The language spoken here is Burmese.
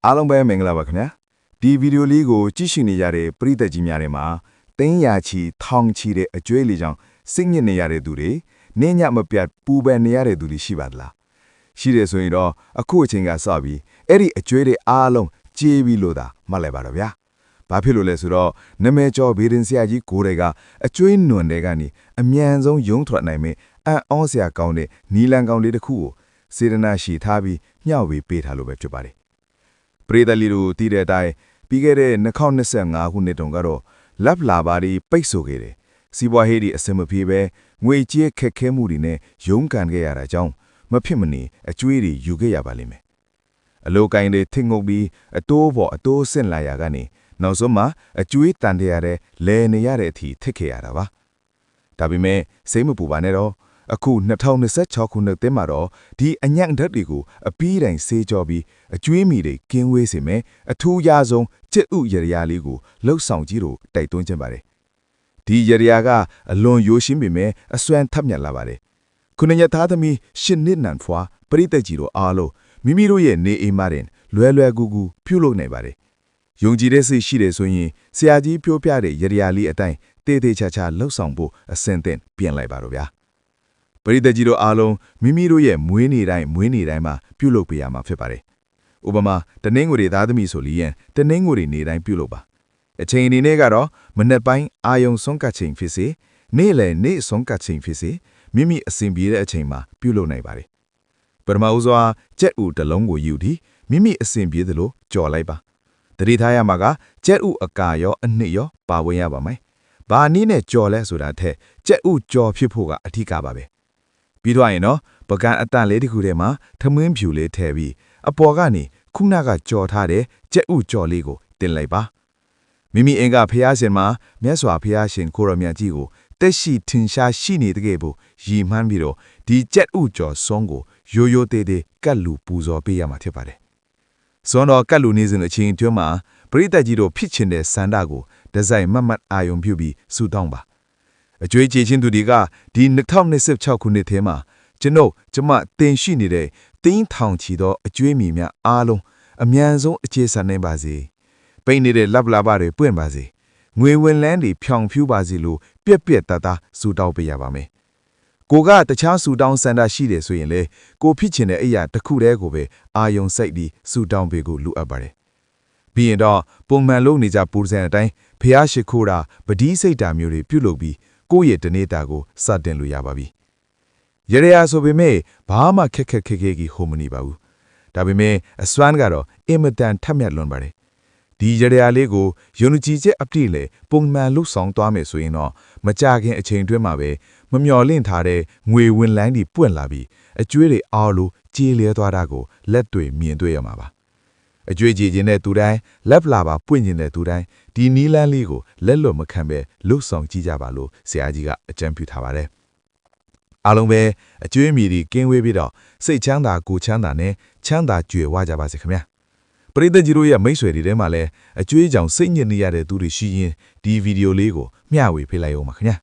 အားလုံးပဲမင်္ဂလာပါခင်ဗျာဒီဗီဒီယိုလေးကိုကြည့်ရှုနေရတဲ့ပရိသတ်ကြီးများထဲမှာတင်းရာချီထောင်ချီတဲ့အကျွေးလေးကြောင့်စိတ်ညစ်နေရတဲ့သူတွေနင်းညမပြတ်ပူပန်နေရတဲ့သူတွေရှိပါသလားရှိတယ်ဆိုရင်တော့အခုအချိန်ကစပြီးအဲ့ဒီအကျွေးတွေအားလုံးကြေးပြီးလို့သာမှတ်လိုက်ပါတော့ဗျာဘာဖြစ်လို့လဲဆိုတော့နမဲကျော်ဘေးရင်ဆရာကြီးကိုယ်တွေကအကျွေးနွန်တွေကနေအမြန်ဆုံးယုံထွက်နိုင်မယ်အံ့ဩစရာကောင်းတဲ့နီလန်ကောင်းလေးတစ်ခုကိုစေတနာရှိထားပြီးမျှဝေပေးထားလို့ပဲဖြစ်ပါတယ်ပရိသတ်လီတို့တည်တဲ့အတိုင်းပြီးခဲ့တဲ့2025ခုနှစ်တုန်းကတော့လက်လာပါဒီပိတ်ဆို့ခဲ့တယ်စီးပွားရေးတွေအစမပြေပဲငွေကြေးခက်ခဲမှုတွေနဲ့ရုန်းကန်ခဲ့ရတာကြောင့်မဖြစ်မနေအကျွေးတွေယူခဲ့ရပါလိမ့်မယ်အလိုကိုင်းတွေထင်ငုတ်ပြီးအတိုးပေါ်အတိုးဆင့်လာရကနေနောက်ဆုံးမှာအကျွေးတန်တရတဲ့လဲနေရတဲ့အထိထစ်ခဲ့ရတာပါဒါပေမဲ့စိတ်မပူပါနဲ့တော့အခု2026ခုနှစ်သင်းမှာတော့ဒီအညံ့ဓာတ်တွေကိုအပီးတိုင်းဆေးကြောပြီးအကျွေးမီတွေကင်းဝေးစေမယ်အထူးရဆုံးကျက်ဥရရလေးကိုလှုပ်ဆောင်ကြီးတို့တိုက်တွန်းခြင်းပါတယ်ဒီရရကအလွန်ရိုးရှင်းပေမဲ့အစွမ်းထပ်မြက်လာပါတယ်ခုနှစ်ရက်သားသမီးရှစ်နှစ်နန်ဖွာပရိသတ်ကြီးတို့အားလုံးမိမိတို့ရဲ့နေအိမ်မှာတင်လွယ်လွယ်ကူကူပြုလုပ်နိုင်ပါတယ်ယုံကြည်တဲ့စိတ်ရှိတယ်ဆိုရင်ဆရာကြီးပြောပြတဲ့ရရလေးအတိုင်းတေးသေးချာချာလှုပ်ဆောင်ဖို့အဆင်သင့်ပြင်လိုက်ပါတော့ဗျာပရိသတ်ကြီးတို့အားလုံးမိမိတို့ရဲ့မွေးနေ့တိုင်းမှာပြုလုပ်ပေးရမှာဖြစ်ပါတယ်။ဥပမာတနင်္ဂနွေသားသမီးဆိုလျင်တနင်္ဂနွေနေ့တိုင်းပြုလုပ်ပါ။အချိန်အနေနဲ့ကတော့မနက်ပိုင်းအာယုံဆုံးကချိန်ဖြစ်စေနေ့လယ်နေ့ဆုံးကချိန်ဖြစ်စေမိမိအစဉ်ပြေတဲ့အချိန်မှာပြုလုပ်နိုင်ပါတယ်။ပထမဦးစွာကြက်ဥတစ်လုံးကိုယူပြီးမိမိအစဉ်ပြေသလိုကြော်လိုက်ပါ။တတိထားရမှာကကြက်ဥအကာရောအနှစ်ရောပါဝင်ရပါမယ်။ဘာနည်းနဲ့ကြော်လဲဆိုတာထက်ကြက်ဥကြော်ဖြစ်ဖို့ကအထူးကပါပဲ။ပြီးတော့ရင်တော့ပကံအတန်လေးတစ်ခုထဲမှာထမင်းဖြူလေးထည့်ပြီးအပေါ်ကနေခုနကကြော်ထားတဲ့ကြက်ဥကြော်လေးကိုတင်လိုက်ပါမိမိအင်ကဖျားရှင်မှာမြတ်စွာဘုရားရှင်ကိုရမြတ်ကြီးကိုတက်ရှိထင်ရှားရှိနေတဲ့ကဲ့သို့ရည်မှန်းပြီးတော့ဒီကြက်ဥကြော်စုံးကိုရိုးရိုးသေးသေးကတ်လူပူဇော်ပေးရမှာဖြစ်ပါတယ်စွန်းတော်ကတ်လူနေစဉ်အချိန်တွင်းမှာပရိသတ်ကြီးတို့ဖြစ်ချင်တဲ့စန္ဒကိုဒီဇိုင်းမတ်အာယုံပြုပြီးဆူတောင်းပါအကျွေးချေချင်းသူတွေကဒီ2026ခုနှစ်ထဲမှာကျမတင်ရှိနေတဲ့တင်းထောင်ချီသောအကျွေးမီများအားလုံးအမြန်ဆုံးအခြေဆန်နိုင်ပါစေပိတ်နေတဲ့လက်လာပါတွေပွင့်ပါစေငွေဝင်လန်းတွေဖြောင်ဖြူးပါစေလို့ပြက်ပြက်တသားဆူတောင်းပေးရပါမယ်ကိုကတခြားဆူတောင်းစန္ဒရှိတယ်ဆိုရင်လေကိုဖြစ်ချင်တဲ့အရာတစ်ခုတည်းကိုပဲအာယုံစိတ်ပြီးဆူတောင်းပေးကိုလိုအပ်ပါတယ်ပြီးရင်တော့ပုံမှန်လုပ်နေကြပူဇံအတိုင်းဖျားရှိခိုးတာပတိစိတ်တာမျိုးတွေပြုလုပ်ပြီးကိုယ့်ရဲ့တနေတာကိုစတင်လို့ရပါပြီရရဆိုပေမဲ့ဘာမှခက်ကြီးဟိုမနေပါဘူးဒါပေမဲ့အစွမ်းကတော့အင်မတန်ထက်မြက်လွန်ပါတယ်ဒီရရလေးကိုယုံကြည်ချက်အပြည့်လေပုံမှန်လှုပ်ဆောင်သွားမယ်ဆိုရင်တော့မကြခင်အချိန်တွင်းမှာပဲမမျော်လင့်ထားတဲ့ငွေဝင်လန်းတွေပွင့်လာပြီးအကျွေးတွေအားလို့ကြေးလဲသွားတာကိုလက်တွေ့မြင်တွေ့ရမှာပါအကျွေးကြည်ခြင်းတဲ့သူတိုင်းလက်လာပါပွင့်ခြင်းတဲ့သူတိုင်းဒီနီးလန်းလေးကိုလက်လွတ်မခံပဲလှုပ်ဆောင်ကြည့်ကြပါလို့ဆရာကြီးကအကြံပြုထားပါတယ်အားလုံးပဲအကျွေးမီတွေကင်းဝေးပြီးတော့စိတ်ချမ်းသာကိုချမ်းသာနဲ့ချမ်းသာကြွယ်ဝကြပါစေခင်ဗျာပရိသတ်ကြီးတို့ရဲ့မိတ်ဆွေတွေထဲမှာလည်းအကျွေးကြောင့်စိတ်ညစ်နေရတဲ့သူတွေရှိရင်ဒီဗီဒီယိုလေးကိုမျှဝေပေးလိုက်အောင်ပါခင်ဗျာ